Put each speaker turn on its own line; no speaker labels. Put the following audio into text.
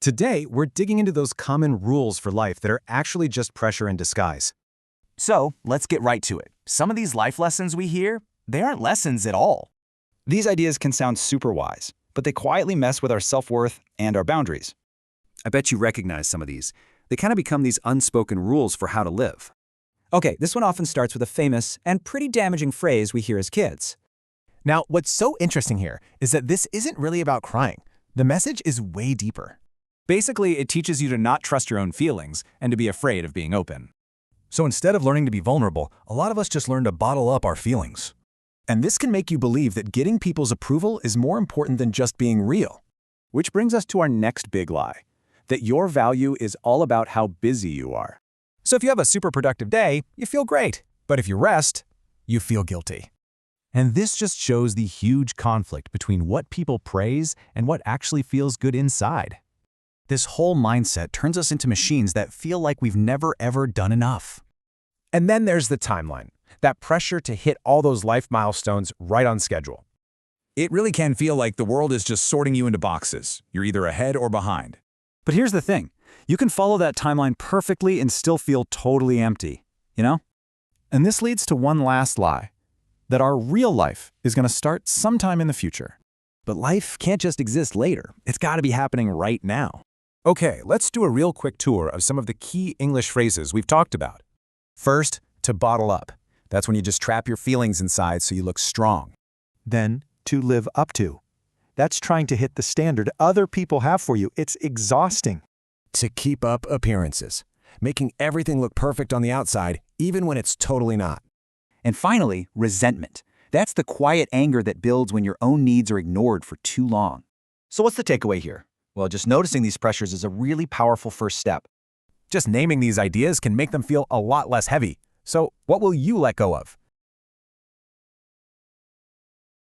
Today, we're digging into those common rules for life that are actually just pressure in disguise.
So, let's get right to it. Some of these life lessons we hear, they aren't lessons at all.
These ideas can sound super wise, but they quietly mess with our self-worth and our boundaries.
I bet you recognize some of these. They kind of become these unspoken rules for how to live.
Okay, this one often starts with a famous and pretty damaging phrase we hear as kids.
Now, what's so interesting here is that this isn't really about crying. The message is way deeper.
Basically, it teaches you to not trust your own feelings and to be afraid of being open.
So instead of learning to be vulnerable, a lot of us just learn to bottle up our feelings.
And this can make you believe that getting people's approval is more important than just being real. Which brings us to our next big lie, that your value is all about how busy you are. So if you have a super productive day, you feel great. But if you rest, you feel guilty. And this just shows the huge conflict between what people praise and what actually feels good inside. This whole mindset turns us into machines that feel like we've never ever done enough. And then there's the timeline, that pressure to hit all those life milestones right on schedule.
It really can feel like the world is just sorting you into boxes. You're either ahead or behind.
But here's the thing. You can follow that timeline perfectly and still feel totally empty, you know?
And this leads to one last lie, that our real life is going to start sometime in the future. But life can't just exist later. It's got to be happening right now. Okay, let's do a real quick tour of some of the key English phrases we've talked about. First, to bottle up. That's when you just trap your feelings inside so you look strong.
Then, to live up to. That's trying to hit the standard other people have for you. It's exhausting.
To keep up appearances, making everything look perfect on the outside, even when it's totally not.
And finally, resentment. That's the quiet anger that builds when your own needs are ignored for too long. So what's the takeaway here? Well, just noticing these pressures is a really powerful first step.
Just naming these ideas can make them feel a lot less heavy. So what will you let go of?